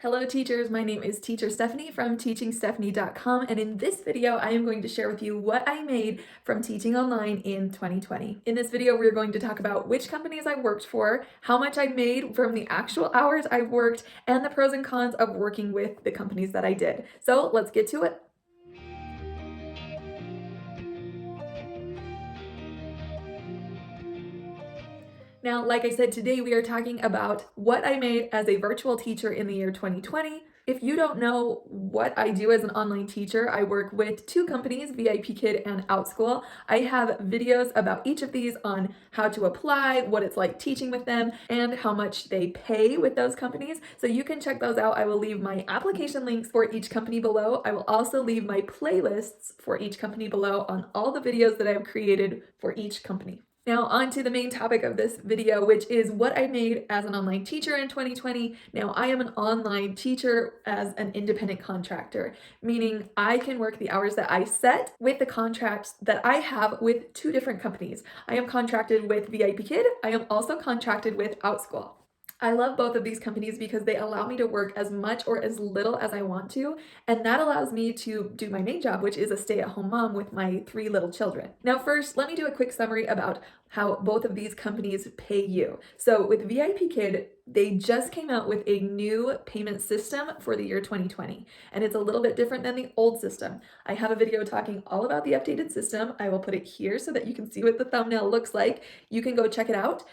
Hello teachers, my name is Teacher Stephanie from teaching..Stephanie.com, and in this video I am going to share with you what I made from teaching online in 2020. In this video we're going to talk about which companies I worked for, how much I made from the actual hours I worked, and the pros and cons of working with the companies that I did. So let's get to it. Now, like I said, today we are talking about what I made as a virtual teacher in the year 2020. If you don't know what I do as an online teacher, I work with two companies, VIPKID and Outschool. I have videos about each of these on how to apply, what it's like teaching with them, and how much they pay with those companies. So you can check those out. I will leave my application links for each company below. I will also leave my playlists for each company below on all the videos that I've created for each company. Now on to the main topic of this video, which is what I made as an online teacher in 2020. Now I am an online teacher as an independent contractor, meaning I can work the hours that I set with the contracts that I have with two different companies. I am contracted with VIPKID. I am also contracted with Outschool. I love both of these companies because they allow me to work as much or as little as I want to, and that allows me to do my main job, which is a stay-at-home mom with my three little children. Now first, let me do a quick summary about how both of these companies pay you. So with VIPKID, they just came out with a new payment system for the year 2020, and it's a little bit different than the old system. I have a video talking all about the updated system. I will put it here so that you can see what the thumbnail looks like. You can go check it out.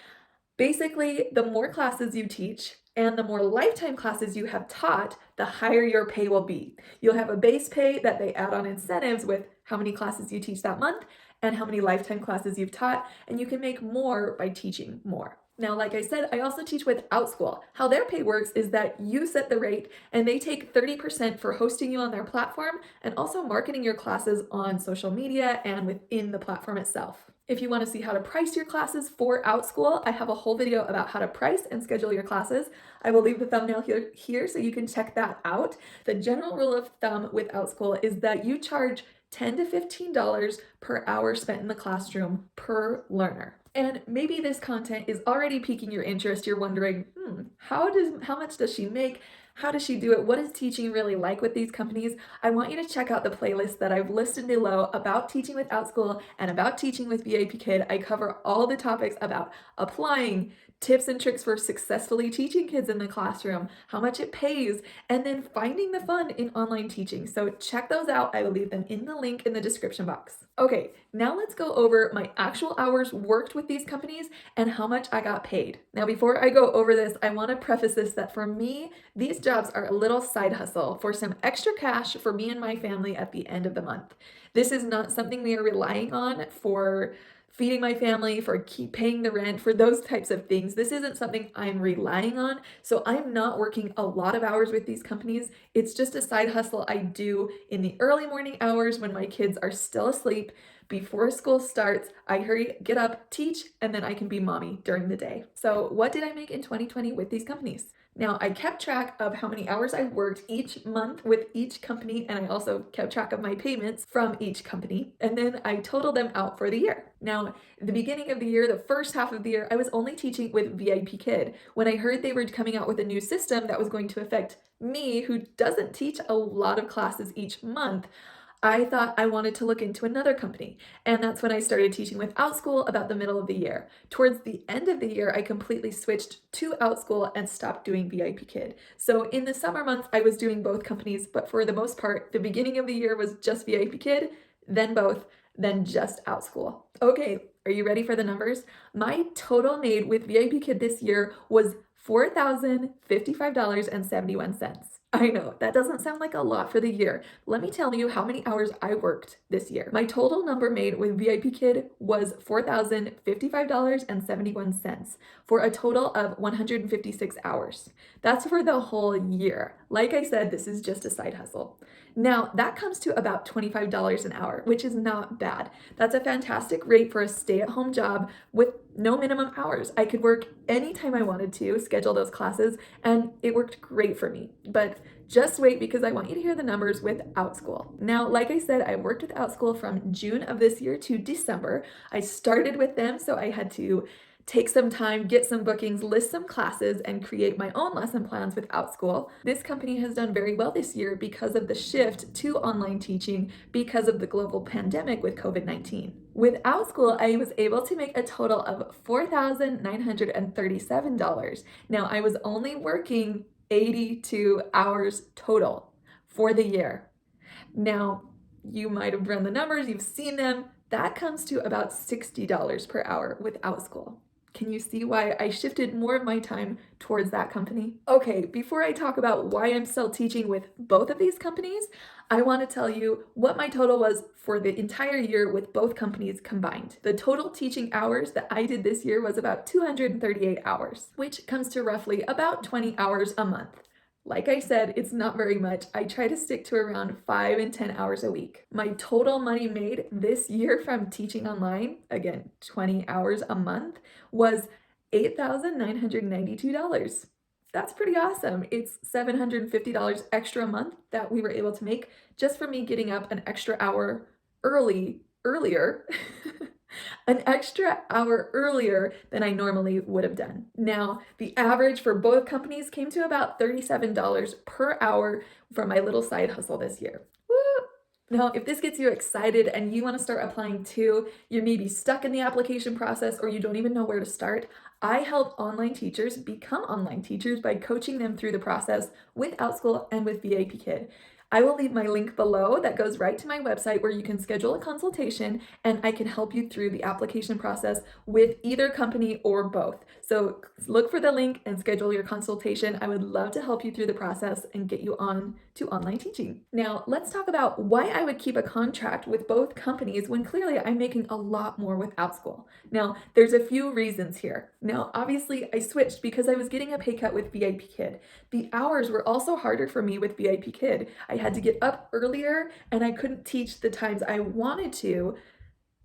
Basically, the more classes you teach and the more lifetime classes you have taught, the higher your pay will be. You'll have a base pay that they add on incentives with how many classes you teach that month and how many lifetime classes you've taught, and you can make more by teaching more. Now, like I said, I also teach with Outschool. How their pay works is that you set the rate and they take 30% for hosting you on their platform and also marketing your classes on social media and within the platform itself. If you want to see how to price your classes for Outschool, I have a whole video about how to price and schedule your classes. I will leave the thumbnail here so you can check that out. The general rule of thumb with Outschool is that you charge $10 to $15 per hour spent in the classroom per learner. And maybe this content is already piquing your interest. You're wondering, how much does she make? How does she do it? What is teaching really like with these companies? I want you to check out the playlist that I've listed below about teaching with Outschool and about teaching with VIPKID. I cover all the topics about applying, tips and tricks for successfully teaching kids in the classroom, how much it pays, and then finding the fun in online teaching. So check those out. I will leave them in the link in the description box. Okay, now let's go over my actual hours worked with these companies and how much I got paid. Now, before I go over this, I want to preface this that for me, these jobs are a little side hustle for some extra cash for me and my family at the end of the month. This is not something we are relying on for feeding my family, for paying the rent, for those types of things. This isn't something I'm relying on. So I'm not working a lot of hours with these companies. It's just a side hustle I do in the early morning hours when my kids are still asleep. Before school starts, I hurry, get up, teach, and then I can be mommy during the day. So what did I make in 2020 with these companies? Now, I kept track of how many hours I worked each month with each company, and I also kept track of my payments from each company, and then I totaled them out for the year. Now, the beginning of the year, the first half of the year, I was only teaching with VIPKID. When I heard they were coming out with a new system that was going to affect me, who doesn't teach a lot of classes each month, I thought I wanted to look into another company, and that's when I started teaching with Outschool about the middle of the year. Towards the end of the year, I completely switched to Outschool and stopped doing VIPKID. So in the summer months, I was doing both companies, but for the most part, the beginning of the year was just VIPKID, then both, then just Outschool. Okay, are you ready for the numbers? My total made with VIPKID this year was $4,055.71. I know, that doesn't sound like a lot for the year. Let me tell you how many hours I worked this year. My total number made with VIPKID was $4,055.71 for a total of 156 hours. That's for the whole year. Like I said, this is just a side hustle. Now, that comes to about $25 an hour, which is not bad. That's a fantastic rate for a stay-at-home job with no minimum hours. I could work anytime I wanted to, schedule those classes, and it worked great for me. But just wait, because I want you to hear the numbers with Outschool. Now, like I said, I worked with Outschool from June of this year to December. I started with them, so I had to take some time, get some bookings, list some classes, and create my own lesson plans with Outschool. This company has done very well this year because of the shift to online teaching because of the global pandemic with COVID-19. With Outschool, I was able to make a total of $4,937. Now, I was only working 82 hours total for the year. Now, you might have run the numbers, you've seen them. That comes to about $60 per hour with Outschool. Can you see why I shifted more of my time towards that company? Okay, before I talk about why I'm still teaching with both of these companies, I want to tell you what my total was for the entire year with both companies combined. The total teaching hours that I did this year was about 238 hours, which comes to roughly about 20 hours a month. Like I said, it's not very much. I try to stick to around 5 and 10 hours a week. My total money made this year from teaching online, again, 20 hours a month, was $8,992. That's pretty awesome. It's $750 extra a month that we were able to make just for me getting up an extra hour earlier an extra hour earlier than I normally would have done. Now, the average for both companies came to about $37 per hour for my little side hustle this year. Woo! Now, if this gets you excited and you want to start applying too, you're maybe stuck in the application process or you don't even know where to start, I help online teachers become online teachers by coaching them through the process with Outschool and with VIPKID. I will leave my link below that goes right to my website where you can schedule a consultation and I can help you through the application process with either company or both. So look for the link and schedule your consultation. I would love to help you through the process and get you on to online teaching. Now, let's talk about why I would keep a contract with both companies when clearly I'm making a lot more with Outschool. Now, there's a few reasons here. Now, obviously, I switched because I was getting a pay cut with VIPKID. The hours were also harder for me with VIPKID. I had to get up earlier and I couldn't teach the times I wanted to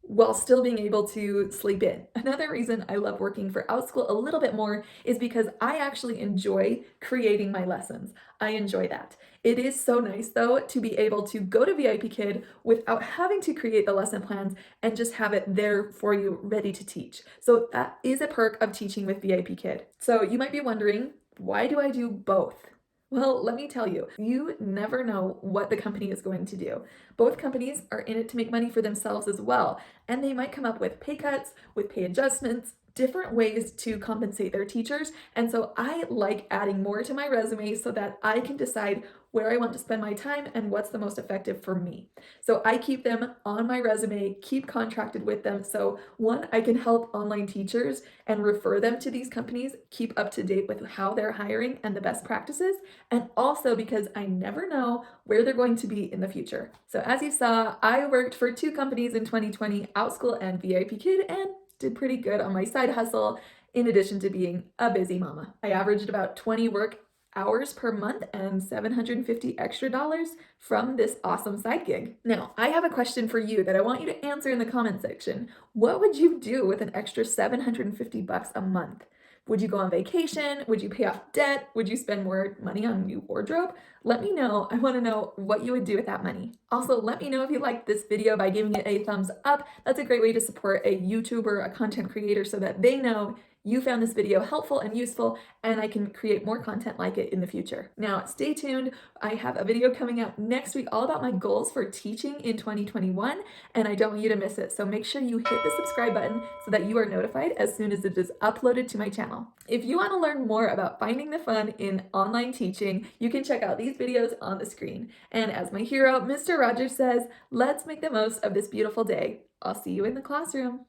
while still being able to sleep in. Another reason I love working for Outschool a little bit more is because I actually enjoy creating my lessons. I enjoy that. It is so nice though to be able to go to VIPKID without having to create the lesson plans and just have it there for you ready to teach. So that is a perk of teaching with VIPKID. So you might be wondering, why do I do both? Well, let me tell you, you never know what the company is going to do. Both companies are in it to make money for themselves as well, and they might come up with pay cuts, with pay adjustments, different ways to compensate their teachers. And so I like adding more to my resume so that I can decide where I want to spend my time and what's the most effective for me. So I keep them on my resume, keep contracted with them. So one, I can help online teachers and refer them to these companies, keep up to date with how they're hiring and the best practices. And also because I never know where they're going to be in the future. So as you saw, I worked for two companies in 2020, Outschool and VIPKID, and did pretty good on my side hustle in addition to being a busy mama. I averaged about 20 work hours per month and $750 extra from this awesome side gig. Now, I have a question for you that I want you to answer in the comment section. What would you do with an extra $750 a month? Would you go on vacation? Would you pay off debt? Would you spend more money on a new wardrobe? Let me know. I want to know what you would do with that money. Also, let me know if you liked this video by giving it a thumbs up. That's a great way to support a YouTuber, a content creator, so that they know you found this video helpful and useful and I can create more content like it in the future. Now, stay tuned. I have a video coming out next week all about my goals for teaching in 2021 and I don't want you to miss it. So make sure you hit the subscribe button so that you are notified as soon as it is uploaded to my channel. If you want to learn more about finding the fun in online teaching, you can check out these videos on the screen. And as my hero, Mr. Rogers says, let's make the most of this beautiful day. I'll see you in the classroom.